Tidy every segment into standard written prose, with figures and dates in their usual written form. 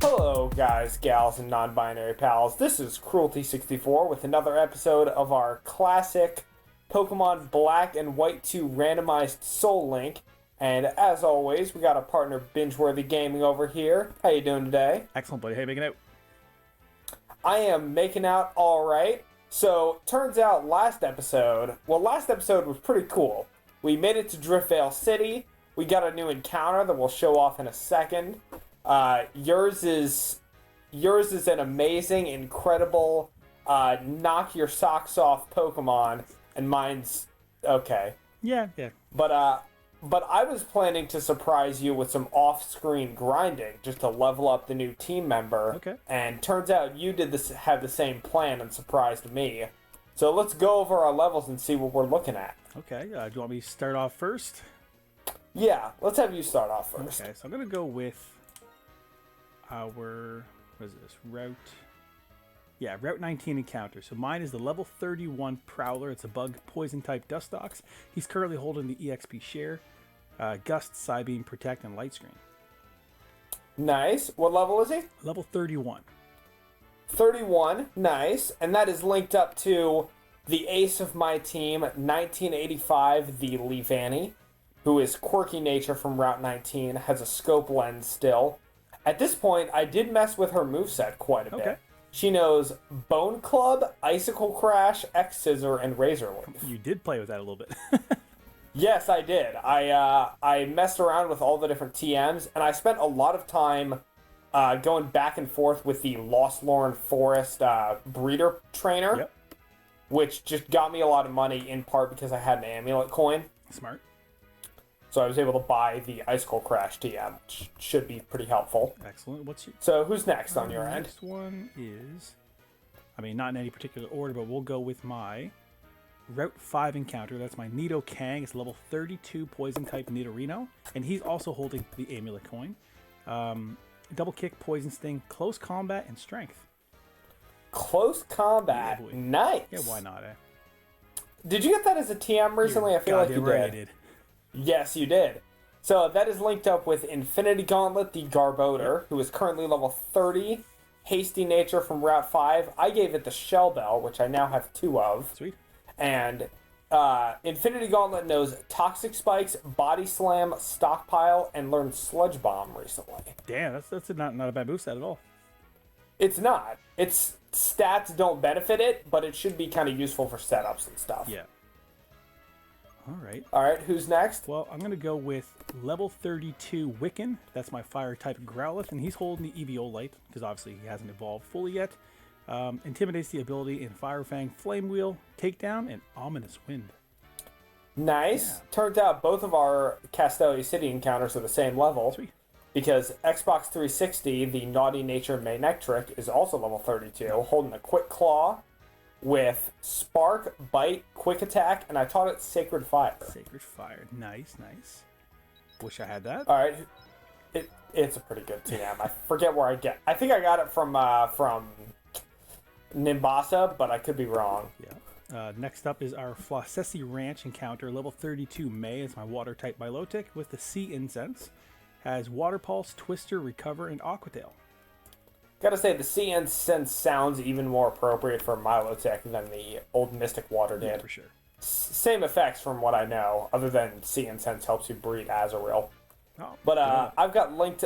Hello guys, gals, and non-binary pals. This is Cruelty64 with another episode of our classic Pokemon Black and White 2 Randomized SoulLink. And as always, we got our partner Binge-worthy Gaming over here. How you doing today? Excellent, buddy. How you making out? I am making out alright. So, turns out last episode was pretty cool. We made it to Driftvale City. We got a new encounter that we'll show off in a second. Yours is an amazing, incredible, knock your socks off Pokemon, and mine's okay. Yeah. But I was planning to surprise you with some off-screen grinding just to level up the new team member. Okay. And turns out you have the same plan and surprised me. So let's go over our levels and see what we're looking at. Okay. Do you want me to start off first? Yeah, let's have you start off first. Okay, so I'm gonna go with our Route 19 encounter. So mine is the level 31 Prowler. It's a bug poison type Dustox. He's currently holding the EXP share, Gust, Psybeam, Protect, and Light Screen. Nice. What level is he? Level 31. 31. Nice. And that is linked up to the ace of my team, 1985, the Leavanny, who is quirky nature from Route 19, has a scope lens still. At this point, I did mess with her moveset quite a bit. Okay. She knows Bone Club, Icicle Crash, X-Scissor, and Razor Leaf. You did play with that a little bit. Yes, I did. I messed around with all the different TMs, and I spent a lot of time going back and forth with the Lost Lorn Forest breeder trainer, Yep. which just got me a lot of money, in part because I had an amulet coin. Smart. So I was able to buy the Icicle Crash TM, which should be pretty helpful. Excellent. What's your... So who's next on your end? Next one is... not in any particular order, but we'll go with my Route 5 encounter. That's my Nidoking. It's level 32 Poison type Nidorino. And he's also holding the Amulet Coin. Double Kick, Poison Sting, Close Combat, and Strength. Close Combat. Yeah, nice. Yeah, why not, eh? Did you get that as a TM recently? I feel like you right, did. Yes, you did. So that is linked up with Infinity Gauntlet, the Garbodor, who is currently level 30. Hasty Nature from Route 5. I gave it the Shell Bell, which I now have 2 of. Sweet. And Infinity Gauntlet knows Toxic Spikes, Body Slam, Stockpile, and learned Sludge Bomb recently. Damn, that's not a bad moveset at all. It's not. Its stats don't benefit it, but it should be kind of useful for setups and stuff. Yeah. All right, who's next? Well, I'm going to go with level 32 Wiccan. That's my fire-type Growlithe, and he's holding the Eviolite, because obviously he hasn't evolved fully yet. Intimidates the ability in Fire Fang, Flame Wheel, Takedown, and Ominous Wind. Nice. Yeah. Turns out both of our Castelia City encounters are the same level. Sweet. Because Xbox 360, the Naughty Nature Manectric, is also level 32, holding a Quick Claw with Spark, Bite, Quick Attack, and I taught it Sacred Fire. Sacred Fire. Nice. Wish I had that. All right. It's a pretty good TM. I forget where I think I got it from Nimbasa, but I could be wrong. Yeah. Next up is our Flossessi Ranch encounter, level 32 May. It's my Water-type Milotic with the Sea Incense. Has Water Pulse, Twister, Recover, and Aqua Tail. Gotta say, the Sea Incense sounds even more appropriate for Milotic than the old Mystic Water did. Yeah, for sure. Same effects from what I know, other than Sea Incense helps you breed Azurill. Oh, but yeah. I've got linked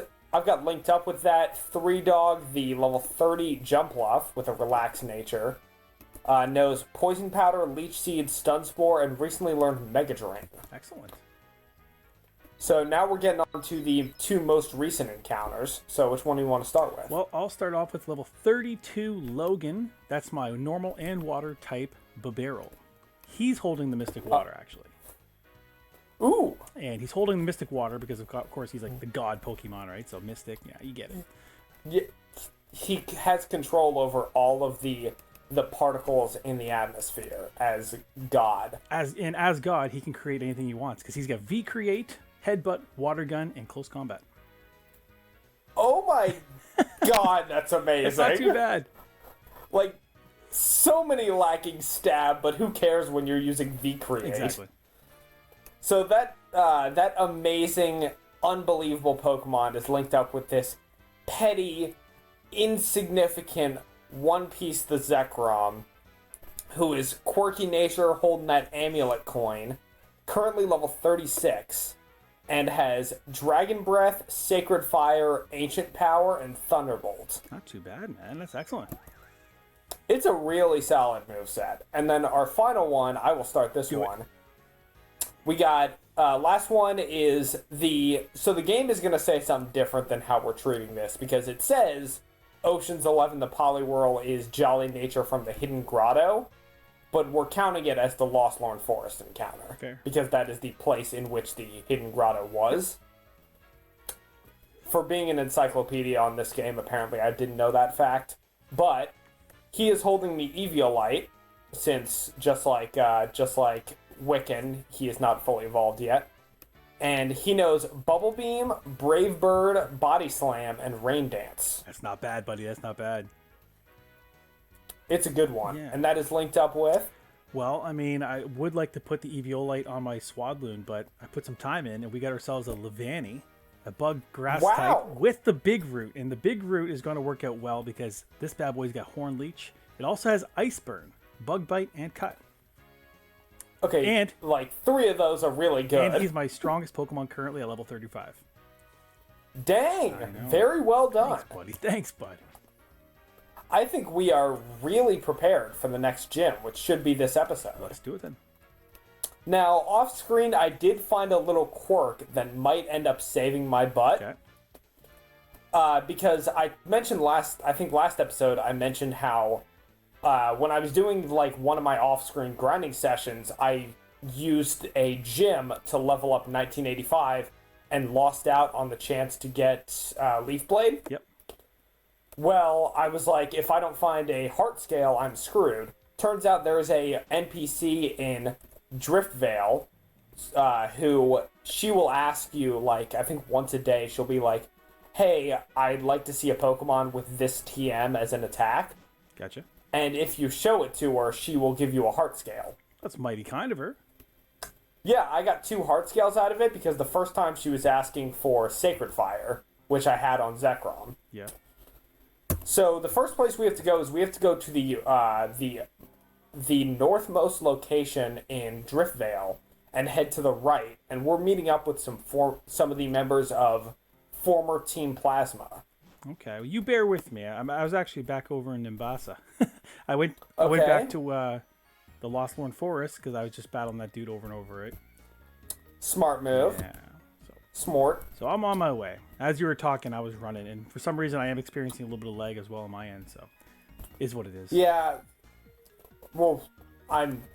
up with that 3-dog, the level 30 Jumpluff with a relaxed nature. Knows Poison Powder, Leech Seed, Stun Spore, and recently learned Mega Drain. Excellent. So now we're getting on to the 2 most recent encounters. So which one do you want to start with? Well, I'll start off with level 32 Logan. That's my normal and water type Bibarel. He's holding the Mystic Water, actually. Ooh. And he's holding the Mystic Water because, of course, he's like the god Pokemon, right? So Mystic, yeah, you get it. Yeah, he has control over all of the particles in the atmosphere as God. As God, he can create anything he wants because he's got V-Create, Headbutt, Water Gun, and Close Combat. Oh my god, that's amazing. It's not too bad. Like, so many lacking stab, but who cares when you're using V-Create? Exactly. So that amazing, unbelievable Pokemon is linked up with this petty, insignificant One Piece the Zekrom, who is quirky nature holding that amulet coin, currently level 36, and has Dragon Breath, Sacred Fire, Ancient Power, and Thunderbolt. Not too bad, man. That's excellent. It's a really solid moveset. And then our final one, I will start this one. We got, last one is so the game is going to say something different than how we're treating this, because it says Ocean's 11, the Poliwhirl, is Jolly Nature from the Hidden Grotto, but we're counting it as the Lost Lorn Forest encounter. Fair. Because that is the place in which the Hidden Grotto was. For being an encyclopedia on this game, apparently I didn't know that fact. But he is holding the Eviolite, since just like Wiccan, he is not fully evolved yet. And he knows Bubble Beam, Brave Bird, Body Slam, and Rain Dance. That's not bad, buddy. That's not bad. It's a good one. Yeah. And that is linked up with... Well, I mean, I would like to put the Eviolite on my Swadloon, but I put some time in, and we got ourselves a Levani, a bug grass type, with the Big Root. And the Big Root is going to work out well because this bad boy's got Horn Leech. It also has Ice Burn, Bug Bite, and Cut. Okay, and like 3 of those are really good. And he's my strongest Pokemon currently at level 35. Dang, very well done. Thanks, buddy. Thanks, bud. I think we are really prepared for the next gym, which should be this episode. Let's do it then. Now, off screen, I did find a little quirk that might end up saving my butt. Okay. Because I mentioned last episode, I mentioned how when I was doing like one of my off-screen grinding sessions, I used a gym to level up 1985 and lost out on the chance to get Leaf Blade. Yep. Well, I was like, if I don't find a heart scale, I'm screwed. Turns out there's a NPC in Driftvale who she will ask you, like, I think once a day, she'll be like, hey, I'd like to see a Pokemon with this TM as an attack. Gotcha. And if you show it to her, she will give you a heart scale. That's mighty kind of her. Yeah, I got 2 heart scales out of it because the first time she was asking for Sacred Fire, which I had on Zekrom. Yeah. So the first place we have to go is we have to go to the northmost location in Driftvale and head to the right, and we're meeting up with some of the members of former Team Plasma. Okay, well, you bear with me. I was actually back over in Nimbasa. I went back to the Lost Lorn Forest because I was just battling that dude over and over, right? Smart move. Yeah. Smart. So I'm on my way. As you were talking, I was running, and for some reason I am experiencing a little bit of lag as well on my end, so is what it is. Yeah. Well,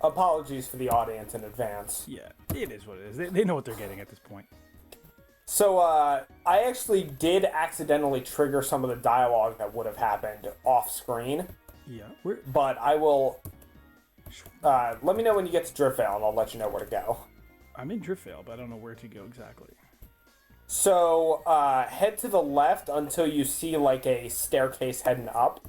apologies for the audience in advance. Yeah, it is what it is. They know what they're getting at this point. So, I actually did accidentally trigger some of the dialogue that would have happened off screen. Yeah. But I will... let me know when you get to Driftvale, and I'll let you know where to go. I'm in Driftvale, but I don't know where to go exactly. So, head to the left until you see, like, a staircase heading up.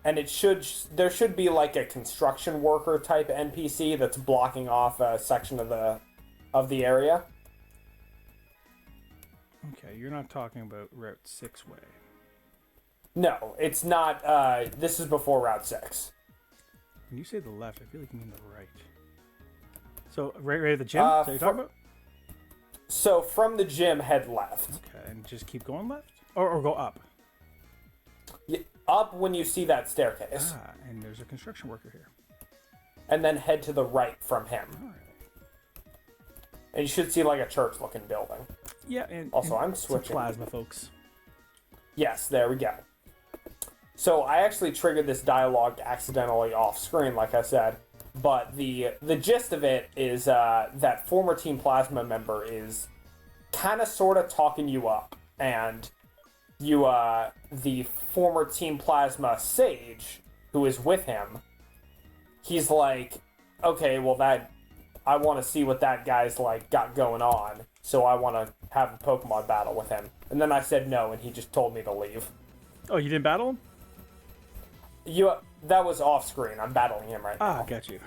And there should be, like, a construction worker type NPC that's blocking off a section of the area. Okay, you're not talking about Route 6 way. No, it's not, this is before Route 6. When you say the left, I feel like you mean the right. So, right at the gym? Is that what you're talking about? So, from the gym, head left. Okay, and just keep going left? Or go up? Yeah, up when you see that staircase. Ah, and there's a construction worker here. And then head to the right from him. All right. And you should see, like, a church-looking building. Yeah, and... Also, and I'm switching. some plasma, folks. Yes, there we go. So, I actually triggered this dialogue accidentally off-screen, like I said. But the gist of it is that former Team Plasma member is kind of sort of talking you up. And you, the former Team Plasma Sage, who is with him, he's like, okay, well, I want to see what that guy's, like, got going on. So I want to have a Pokemon battle with him. And then I said no, and he just told me to leave. Oh, you didn't battle him? That was off screen. I'm battling him right now. Ah, got you.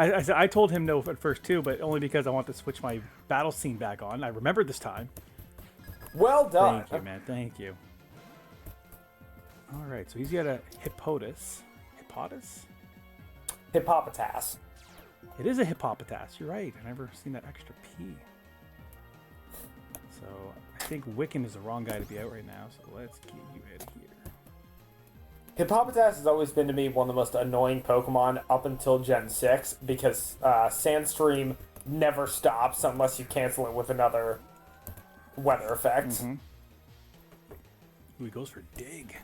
I told him no at first too, but only because I want to switch my battle scene back on. I remembered this time. Well done. Thank you, man. Thank you. All right, so he's got a Hippopotas. Hippopotas. It is a Hippopotas. You're right. I never seen that extra P. So I think Wiccan is the wrong guy to be out right now. So let's get you out of here. Hippopotas has always been to me one of the most annoying Pokemon up until Gen 6 because Sandstream never stops unless you cancel it with another weather effect. Mm-hmm. Ooh, he goes for Dig.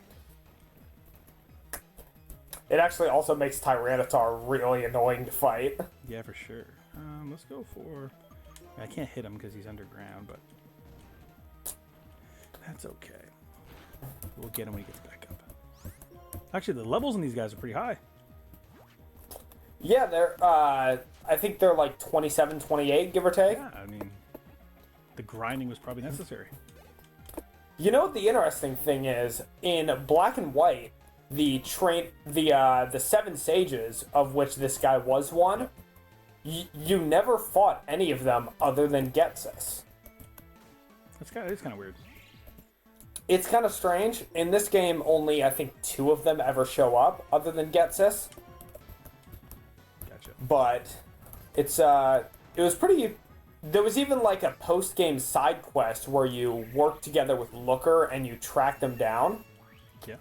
It actually also makes Tyranitar really annoying to fight. Yeah, for sure. Let's go for... I can't hit him because he's underground, but that's okay. We'll get him when he gets back up. Actually, the levels in these guys are pretty high. Yeah, they're, I think they're like 27, 28, give or take. Yeah, I mean, the grinding was probably necessary. You know what the interesting thing is? In Black and White, the 7 sages, of which this guy was one, you never fought any of them other than Getsis. It's kind of weird. It's kind of strange. In this game, only, I think, 2 of them ever show up, other than Getsis. Gotcha. But it's, it was pretty... There was even, like, a post-game side quest where you work together with Looker and you track them down. Yeah.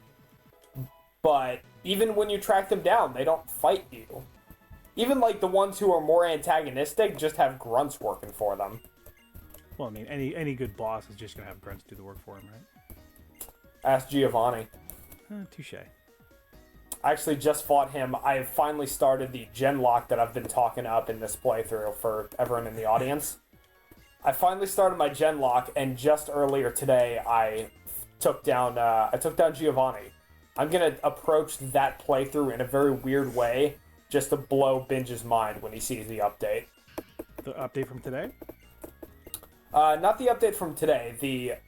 But even when you track them down, they don't fight you. Even, like, the ones who are more antagonistic just have grunts working for them. Well, I mean, any good boss is just going to have grunts do the work for him, right? Ask Giovanni. Touche. I actually just fought him. I have finally started the gen lock that I've been talking up in this playthrough for everyone in the audience. I finally started my gen lock, and just earlier today, I took down Giovanni. I'm gonna approach that playthrough in a very weird way, just to blow Binge's mind when he sees the update. The update from today? Not the update from today.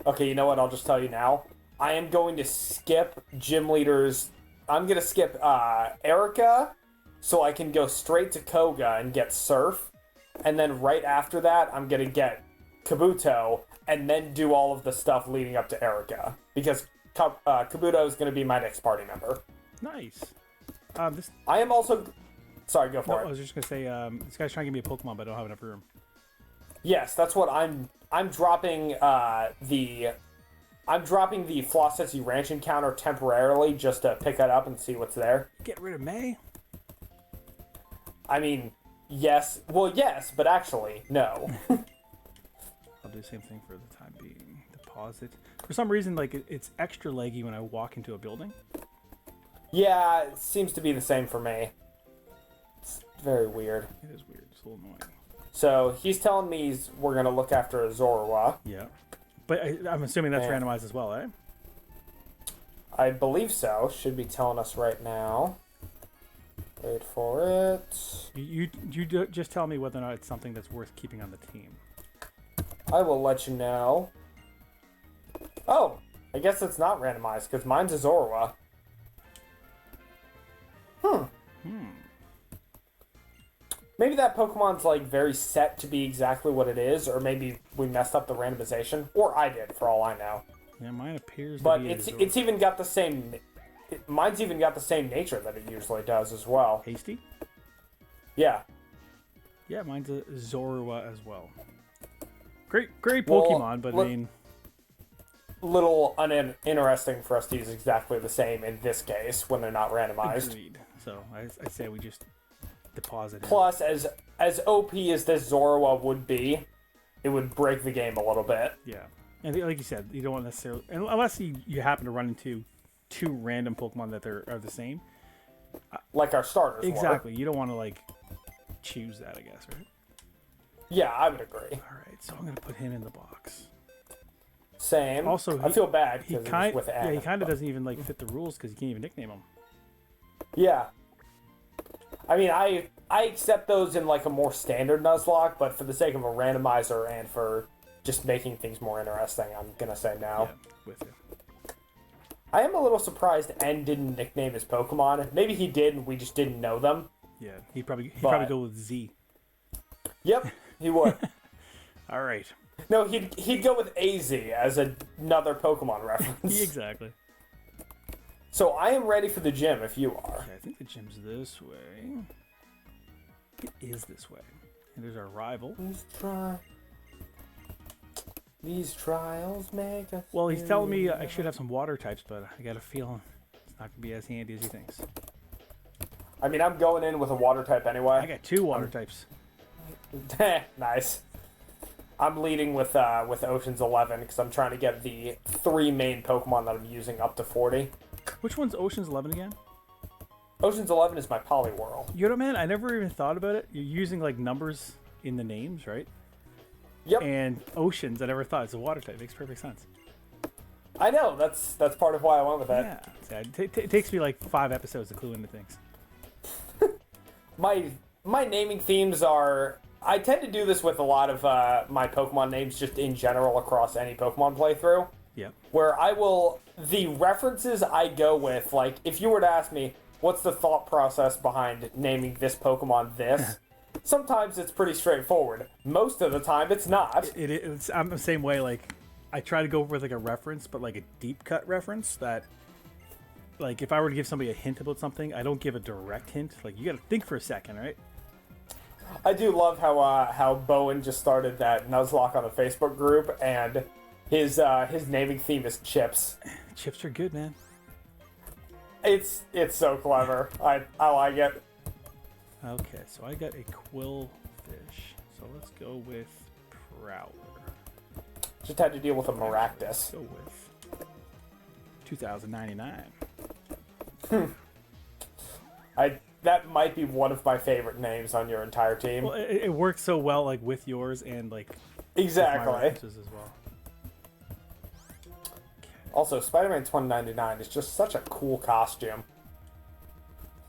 Okay, you know what? I'll just tell you now. I am going to skip gym leaders. I'm going to skip Erica so I can go straight to Koga and get Surf. And then right after that, I'm going to get Kabuto and then do all of the stuff leading up to Erica. Because Kabuto is going to be my next party member. Nice. I am also... Sorry, go for it. I was just going to say, this guy's trying to give me a Pokemon, but I don't have enough room. Yes, that's what I'm dropping the Flossetsi Ranch encounter temporarily just to pick that up and see what's there. Get rid of May? I mean, yes. Well, yes, but actually, no. I'll do the same thing for the time being. Deposit. For some reason, like, it's extra leggy when I walk into a building. Yeah, it seems to be the same for me. It's very weird. It is weird. It's a little annoying. So, he's telling me we're going to look after a Zorua. Yeah. But I'm assuming that's randomized as well, eh? I believe so. Should be telling us right now. Wait for it. You just tell me whether or not it's something that's worth keeping on the team. I will let you know. Oh, I guess it's not randomized because mine's a Zorua. Maybe that Pokemon's like very set to be exactly what it is, or maybe we messed up the randomization, or I did, for all I know. Yeah, mine appears. But to be it's even got the same. Mine's even got the same nature that it usually does as well. Hasty. Yeah. Yeah, mine's a Zorua as well. Great Pokemon, but I mean, little uninteresting for us to use exactly the same in this case when they're not randomized. Agreed. So I say we just deposit. Plus, as OP as this Zorua would be, it would break the game a little bit. Yeah, and like you said, you don't want necessarily, unless you happen to run into 2 random Pokemon that are the same. Like our starters. Exactly. You don't want to like choose that, I guess, right? Yeah, I would agree. All right, so I'm gonna put him in the box. Same. Also, I feel bad he because kind with yeah, he kind of doesn't even like fit the rules because you can't even nickname him. Yeah. I mean, I accept those in like a more standard Nuzlocke, but for the sake of a randomizer and for just making things more interesting, I'm gonna say no. Yeah, with you. I am a little surprised N didn't nickname his Pokemon. Maybe he did and we just didn't know them. Yeah, he'd probably But- go with Z. Yep, he would. All right. No, he'd go with AZ as another Pokemon reference. Exactly. So I am ready for the gym if you are. Okay, I think the gym's this way. It is this way. And there's our rival. These trials make us. Well, he's telling me I should have some water types, but I got a feeling it's not going to be as handy as he thinks. I mean, I'm going in with a water type anyway. I got 2 water types. Nice. I'm leading with Ocean's 11 because I'm trying to get the 3 main Pokemon that I'm using up to 40. Which one's Ocean's 11 again? Ocean's 11 is my Poliwhirl. You know, man, I never even thought about it. You're using like numbers in the names, right? Yep. And Oceans, I never thought it's a water type. Makes perfect sense. I know. That's part of why I went with that. Yeah. It takes me like 5 episodes to clue into things. My naming themes are. I tend to do this with a lot of my Pokemon names just in general across any Pokemon playthrough. Yep. Where the references I go with, like, if you were to ask me, what's the thought process behind naming this Pokemon this? Sometimes it's pretty straightforward. Most of the time, it's not. I'm the same way. Like, I try to go with like a reference, but like a deep cut reference that, like, if I were to give somebody a hint about something, I don't give a direct hint. Like, you got to think for a second, right? I do love how Bowen just started that Nuzlocke on the Facebook group, and his naming theme is chips. Chips are good, man. It's so clever. I like it. Okay, so I got a Quillfish. So let's go with Prowler. Just had to deal with a Maractus. Go with 2099. That might be one of my favorite names on your entire team. Well, it works so well, like with yours and like with my Exactly. references as well. Also, Spider-Man 2099 is just such a cool costume.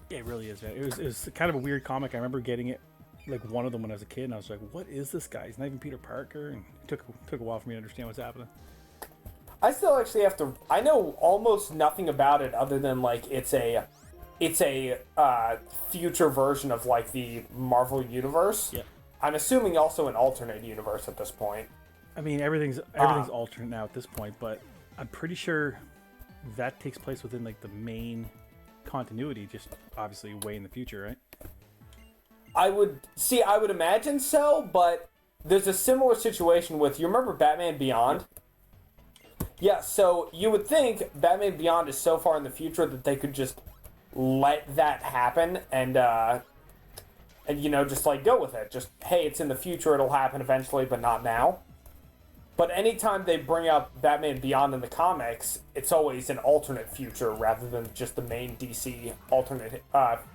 Yeah, it really is, man. It was kind of a weird comic. I remember getting it, like one of them when I was a kid, and I was like, "What is this guy? He's not even Peter Parker." And it took a while for me to understand what's happening. I still actually have to. I know almost nothing about it other than like it's a future version of like the Marvel universe. Yeah. I'm assuming also an alternate universe at this point. I mean, everything's alternate now at this point, but I'm pretty sure that takes place within like the main continuity, just obviously way in the future, right? I would imagine so, but there's a similar situation with, you remember Batman Beyond? Yeah, so you would think Batman Beyond is so far in the future that they could just let that happen and you know, just like go with it. Just, hey, it's in the future, it'll happen eventually, but not now. But anytime they bring up Batman Beyond in the comics, it's always an alternate future rather than just the main DC alternate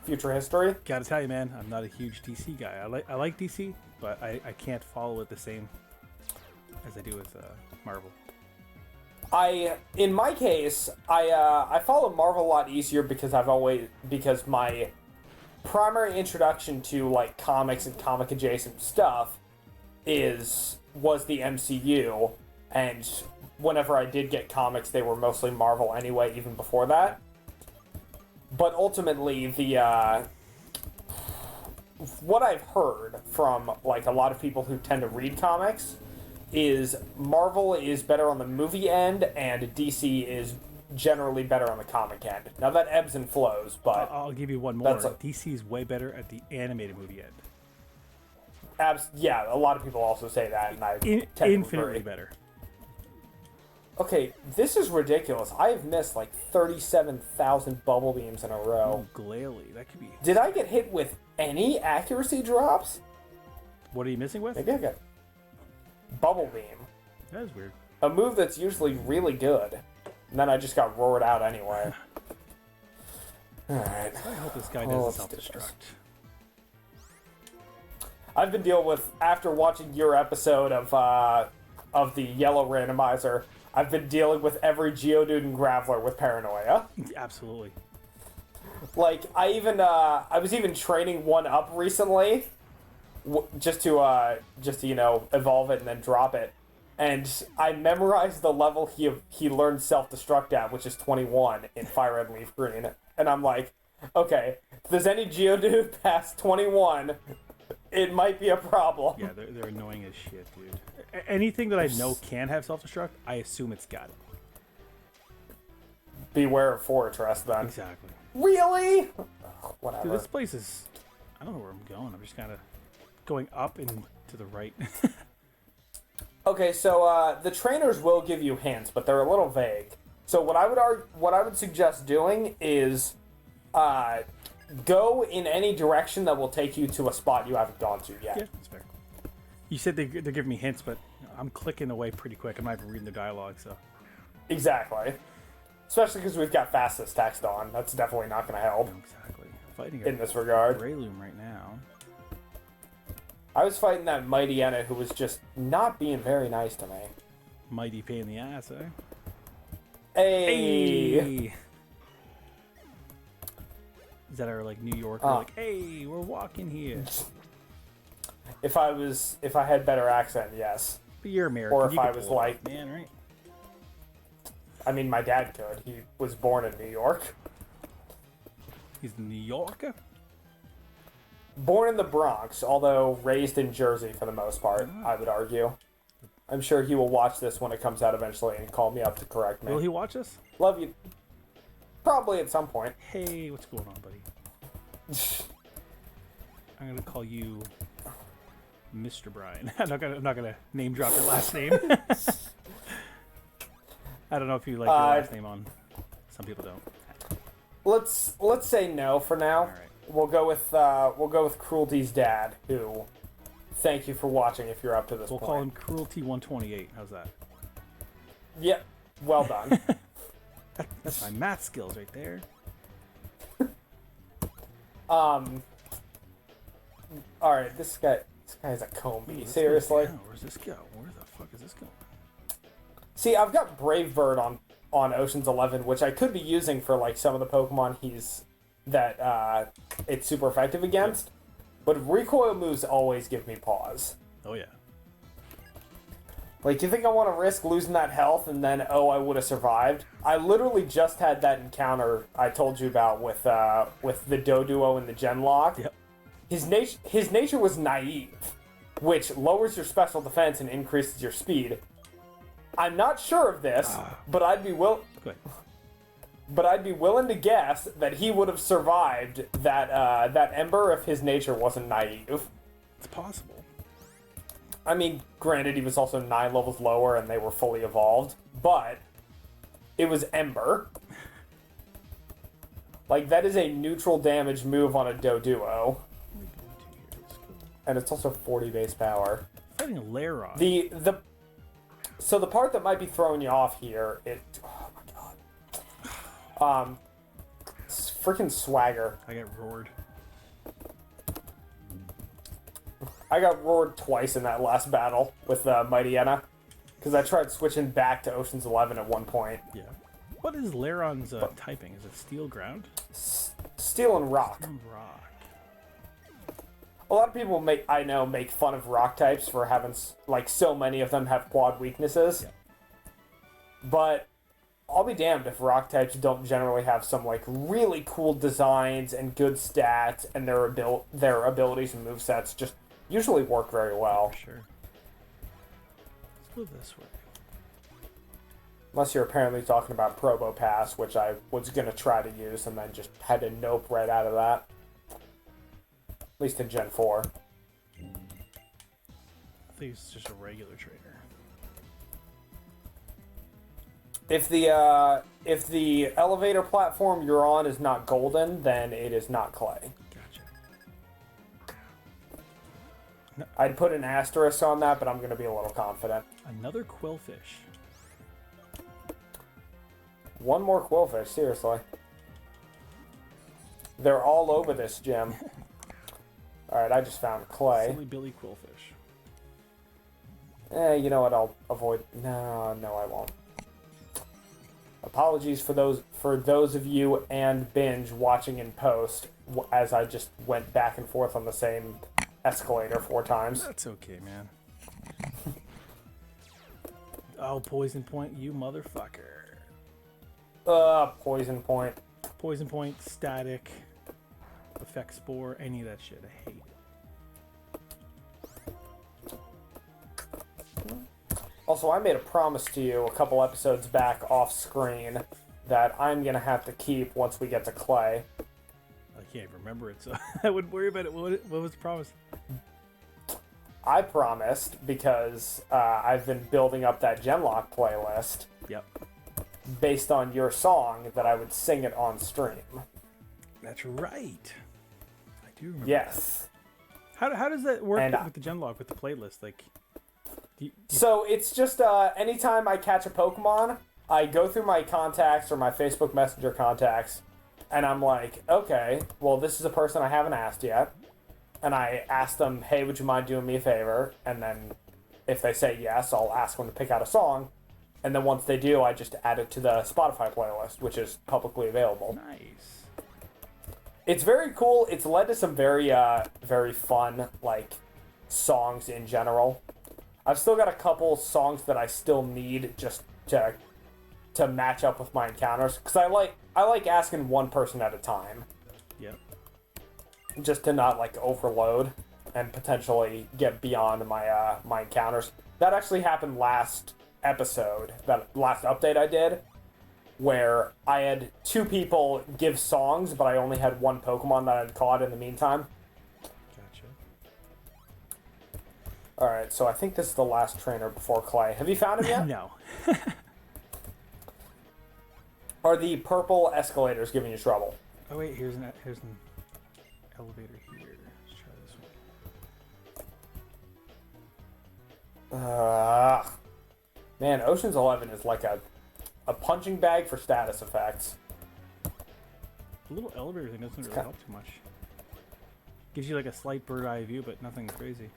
future history. Gotta tell you, man, I'm not a huge DC guy. I like DC, but I can't follow it the same as I do with Marvel. In my case, I follow Marvel a lot easier because because my primary introduction to like comics and comic adjacent stuff was the MCU, and whenever I did get comics, they were mostly Marvel anyway, even before that. But ultimately, what I've heard from like a lot of people who tend to read comics is Marvel is better on the movie end, and DC is generally better on the comic end. Now that ebbs and flows, but I'll give you one more. DC is way better at the animated movie end. Yeah, a lot of people also say that, and I tend to Infinitely agree. better. Okay, this is ridiculous. I have missed like 37,000 bubble beams in a row. Oh, Glalie, that could be. Did I get hit with any accuracy drops? What are you missing with? Maybe I got bubble beam. That is weird. A move that's usually really good. And then I just got roared out anyway. Alright. I hope this guy doesn't self-destruct. I've been dealing with, after watching your episode of the yellow randomizer, I've been dealing with every Geodude and Graveler with paranoia. Absolutely. Like, I was even training one up recently, just to you know, evolve it and then drop it. And I memorized the level he learned self-destruct at, which is 21 in Fire Red Leaf Green. And I'm like, Okay, if there's any Geodude past 21, it might be a problem. Yeah, they're annoying as shit, dude. Anything that I know can have self-destruct, I assume it's got it. Beware of Fortress, then. Exactly. Really? Ugh, whatever. Dude, this place is... I don't know where I'm going. I'm just kind of going up and to the right. Okay, so the trainers will give you hints, but they're a little vague. So what I would suggest doing is go in any direction that will take you to a spot you haven't gone to yet. Yeah, that's fair. You said they're giving me hints, but I'm clicking away pretty quick. I'm not even reading the dialogue, so... Exactly. Especially because we've got fastest text on. That's definitely not going to help. No, exactly. Fighting in this regard. Breloom right now. I was fighting that Mighty Enna who was just not being very nice to me. Mighty pain in the ass, eh? Hey! Is that our, like, New Yorker? Like, hey, we're walking here. If I had better accent, yes. But you're American. Or if you I could was pull it off, like... man, right? I mean, my dad could. He was born in New York. He's a New Yorker? Born in the Bronx, although raised in Jersey for the most part, I would argue. I'm sure he will watch this when it comes out eventually and call me up to correct me. Will he watch us? Love you. Probably at some point. Hey, what's going on, buddy? I'm gonna call you Mr. Brian. I'm not gonna name drop your last name. I don't know if you like your last name on. Some people don't. Let's say no for now. All right. We'll go with Cruelty's dad, who, thank you for watching if you're up to this We'll point. call him Cruelty 128. How's that? Yep, well done. That's my math skills right there. All right, this guy's a Combi. Seriously. Where's this go? Where the fuck is this going? See, I've got Brave Bird on Ocean's 11, which I could be using for like some of the Pokemon it's super effective against. But recoil moves always give me pause. Oh yeah. Like, you think I want to risk losing that health and then, I would have survived? I literally just had that encounter I told you about with the Doduo and the Genlock. Yep. His nature was naive, which lowers your special defense and increases your speed. I'm not sure of this, but I'd be willing to guess that he would have survived that Ember if his nature wasn't naive. It's possible. I mean, granted, he was also 9 levels lower and they were fully evolved, but it was Ember. Like, that is a neutral damage move on a Doduo. And it's also 40 base power. Fighting a Laron. So the part that might be throwing you off here, oh my god. Freaking Swagger. I get roared. I got roared twice in that last battle with Mighty Enna. Because I tried switching back to Ocean's 11 at one point. Yeah. What is Laron's typing? Is it Steel Ground? Steel and Rock. Rock. A lot of people make fun of rock types for having, like, so many of them have quad weaknesses. Yeah. But I'll be damned if rock types don't generally have some, like, really cool designs and good stats, and their abilities and movesets just usually work very well. For sure. Let's move this way. Unless you're apparently talking about Probo Pass, which I was going to try to use and then just had to nope right out of that. At least in Gen 4. I think it's just a regular trainer. If the elevator platform you're on is not golden, then it is not clay. Gotcha. No. I'd put an asterisk on that, but I'm going to be a little confident. Another Quillfish. One more Quillfish, seriously. They're all over this gym. Alright, I just found clay. Silly Billy Quillfish. You know what, I'll avoid... No, I won't. Apologies for those of you and Binge watching in post, as I just went back and forth on the same escalator 4 times. That's okay, man. Oh, Poison Point, you motherfucker. Poison Point. Poison Point, Static. effect spore, any of that shit. I hate. Also, I made a promise to you a couple episodes back off screen that I'm gonna have to keep once we get to Clay. I can't remember it, so I wouldn't worry about it. What was the promise? I promised because I've been building up that Genlock playlist. Yep. Based on your song, that I would sing it on stream. That's right. I do remember. Yes. That. How does that work with the Genlock, with the playlist? Like, so it's just anytime I catch a Pokemon, I go through my contacts or my Facebook Messenger contacts, and I'm like, okay, well, this is a person I haven't asked yet. And I ask them, hey, would you mind doing me a favor? And then if they say yes, I'll ask them to pick out a song. And then once they do, I just add it to the Spotify playlist, which is publicly available. Nice. It's very cool. It's led to some very, very fun, like, songs in general. I've still got a couple songs that I still need just to match up with my encounters, because I like asking one person at a time. Yep. Just to not like overload and potentially get beyond my my encounters. That actually happened last episode, that last update I did, where I had 2 people give songs, but I only had 1 Pokemon that I'd caught in the meantime. Gotcha. Alright, so I think this is the last trainer before Clay. Have you found him yet? No. Are the purple escalators giving you trouble? Oh wait, here's an elevator here. Let's try this one. Man, Ocean's 11 is like a punching bag for status effects. The little elevator thing doesn't really help too much. Gives you like a slight bird eye view, but nothing crazy.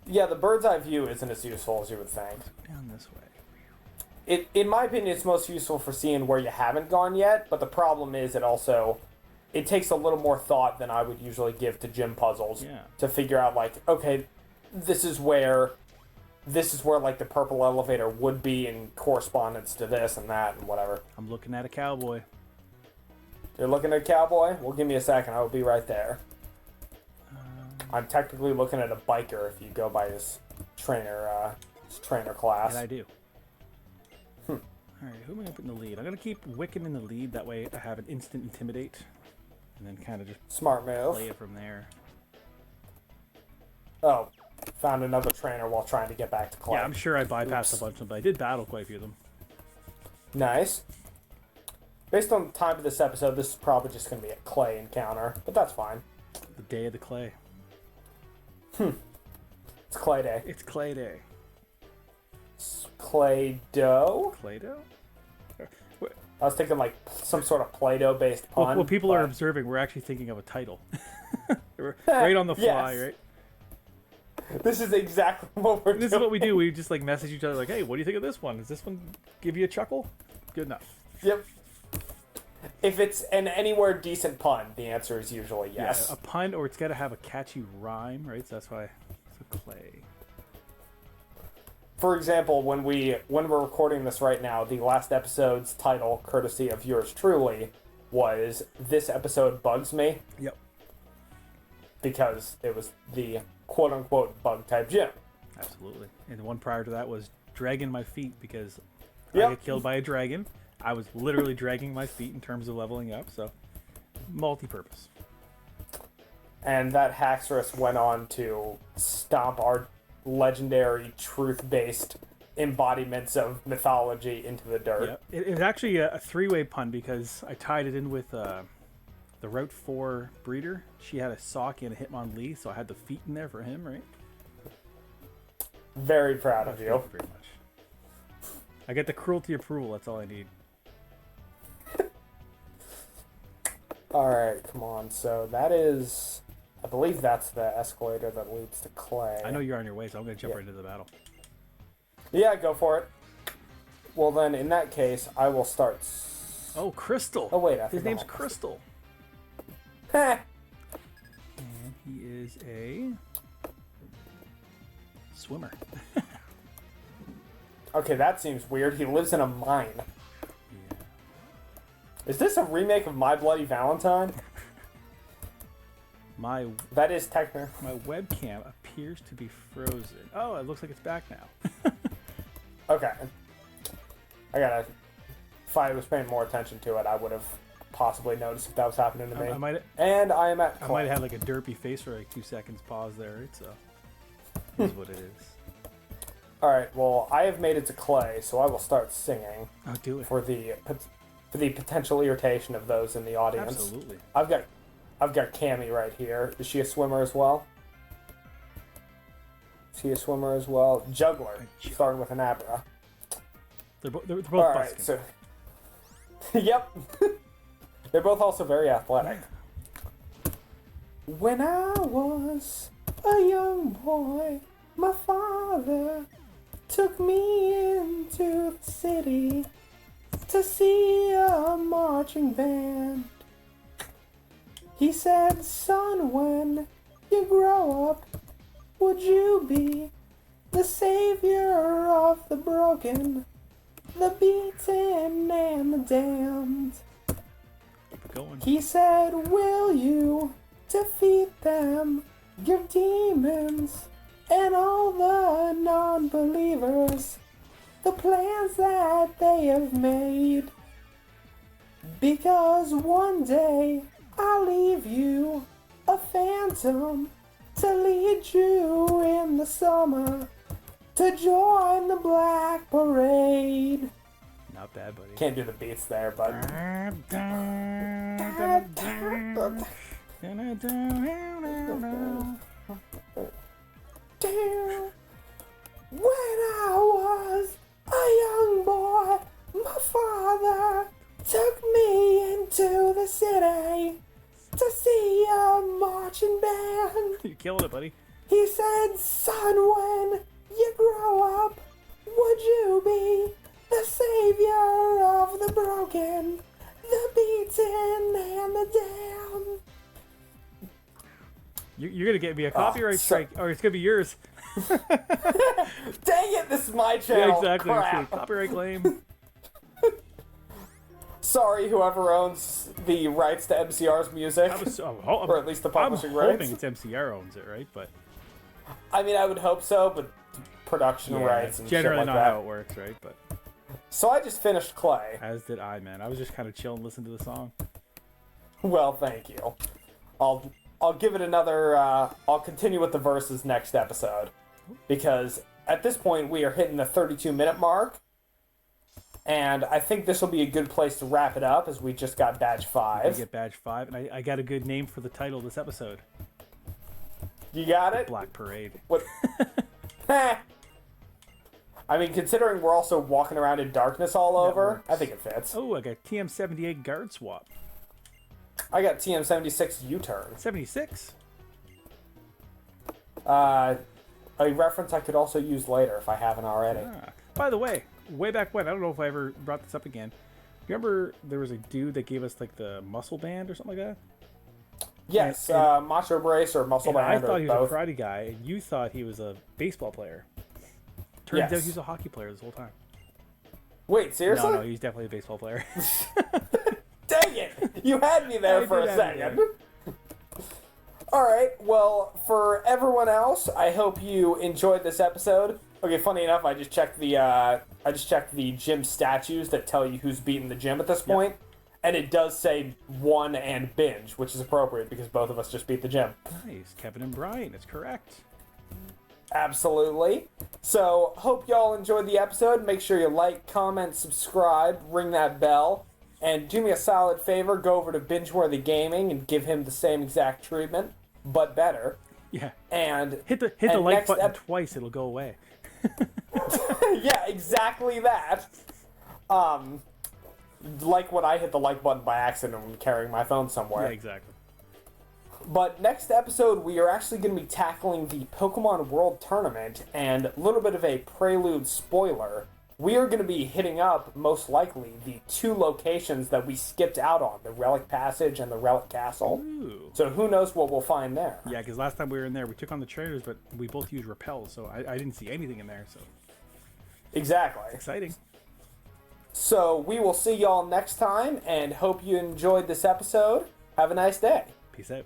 Yeah, the bird's eye view isn't as useful as you would think. Down this way. In my opinion, it's most useful for seeing where you haven't gone yet, but the problem is it takes a little more thought than I would usually give to gym puzzles to figure out, like, okay, this is where like the purple elevator would be in correspondence to this and that and whatever. I'm looking at a cowboy. You're looking at a cowboy? Well, give me a second. I will be right there. I'm technically looking at a biker if you go by his trainer class. And I do. Alright, who am I going to put in the lead? I'm going to keep Wiccan in the lead. That way I have an instant intimidate. And then kind of just smart move. Play it from there. Oh, found another trainer while trying to get back to Clay. Yeah, I'm sure I bypassed a bunch of them, but I did battle quite a few of them. Nice. Based on the time of this episode, this is probably just going to be a Clay encounter, but that's fine. The day of the Clay. It's Clay Day. It's Clay Day. Clay-Doh? Clay-Doh? I was thinking like some sort of Play-Doh based pun. Well, people are observing. We're actually thinking of a title. Right on the fly, yes. Right? This is exactly what we're doing. This is what we do. We just like message each other like, hey, what do you think of this one? Does this one give you a chuckle? Good enough. Yep. If it's an anywhere decent pun, the answer is usually yes. Yeah, a pun, or it's got to have a catchy rhyme, right? So that's why it's a Clay. For example, when we're recording this right now, the last episode's title, courtesy of yours truly, was "This Episode Bugs Me." Yep. Because it was the quote-unquote bug-type gym. Absolutely. And the one prior to that was dragging my feet, because I get killed by a dragon. I was literally dragging my feet in terms of leveling up, so multi-purpose. And that Haxorus went on to stomp our legendary truth-based embodiments of mythology into the dirt. Yep. It was actually a three-way pun, because I tied it in with the Route 4 breeder. She had a Sock and a Hitmonlee, so I had the feet in there for him, right? Very proud of you. Thank you very much. I get the cruelty approval, that's all I need. Alright, come on. So that is... I believe that's the escalator that leads to Clay. I know you're on your way, so I'm going to jump right into the battle. Yeah, go for it. Well then, in that case, I will start... Oh, Crystal! Oh wait, his name's Crystal. Heh! And he is a... swimmer. Okay, that seems weird. He lives in a mine. Yeah. Is this a remake of My Bloody Valentine? That is technical. My webcam appears to be frozen. Oh, it looks like it's back now. Okay. I gotta. If I was paying more attention to it, I would have possibly noticed if that was happening to me. And I am at. I might have had like a derpy face for like 2 seconds pause there. Right? So, is what it is. All right. Well, I have made it to clay, so I will start singing. Oh, do it. For the potential irritation of those in the audience. Absolutely. I've got Cammy right here. Is she a swimmer as well? Is he a swimmer as well? Juggler, starting with an abra. They're both All right, busking. so yep, they're both also very athletic. When I was a young boy, my father took me into the city to see a marching band. He said, son, when you grow up, would you be the savior of the broken, the beaten, and the damned? Keep going. He said, will you defeat them, your demons, and all the non-believers, the plans that they have made? Because one day I'll leave you a phantom to lead you in the summer to join the Black Parade. Not bad, buddy. Can't do the beats there, but when I was a young boy, my father took me into the city to see a marching band. You're killing it, buddy. He said, son, when you grow up, would you be the savior of the broken, the beaten, and the damned? You're going to get me a copyright strike, or it's going to be yours. Dang it, this is my channel. Yeah, exactly. Crap. Copyright claim. Sorry, whoever owns the rights to MCR's music, or at least the publishing rights. I'm hoping it's MCR owns it, right? But I mean, I would hope so, but production rights and generally shit like not that. how it works, right? But so I just finished Clay. as did I, man. I was just kind of chilling, listening to the song. Well, thank you. I'll give it another. I'll continue with the verses next episode, because at this point we are hitting the 32-minute mark. And I think this will be a good place to wrap it up, as we just got Badge 5. We get Badge 5, and I got a good name for the title of this episode. You got it? Black Parade. What? I mean, considering we're also walking around in darkness all over, I think it fits. Oh, I got TM78 guard swap. I got TM76 U-turn. 76? A reference I could also use later if I haven't already. By the way, way back when, I don't know if I ever brought this up again. Remember there was a dude that gave us like the muscle band or something like that? Yes, macho brace or muscle band. I thought he was both. a karate guy, and you thought he was a baseball player. Turns out he was a hockey player this whole time. Wait, seriously? No, he's definitely a baseball player. Dang it! You had me there for a second. Alright, well, for everyone else, I hope you enjoyed this episode. Okay, funny enough, I just checked the gym statues that tell you who's beaten the gym at this point, and it does say 1 and Binge, which is appropriate because both of us just beat the gym. Nice, Kevin and Brian, it's correct. Absolutely. So, hope y'all enjoyed the episode. Make sure you like, comment, subscribe, ring that bell, and do me a solid favor, go over to Bingeworthy Gaming and give him the same exact treatment, but better. Yeah. And hit the like button twice, it'll go away. Yeah, exactly that. Like when I hit the like button by accident when carrying my phone somewhere. Yeah, exactly. But next episode, we are actually going to be tackling the Pokemon World Tournament, and a little bit of a prelude spoiler. We are going to be hitting up, most likely, the 2 locations that we skipped out on, the Relic Passage and the Relic Castle. Ooh. So who knows what we'll find there. Yeah, because last time we were in there, we took on the trainers, but we both used Repel, so I didn't see anything in there, so... Exactly. Exciting. So we will see y'all next time, and hope you enjoyed this episode. Have a nice day. Peace out.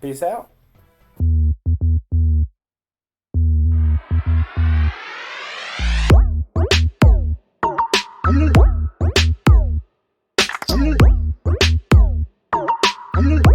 Peace out. Mm-hmm.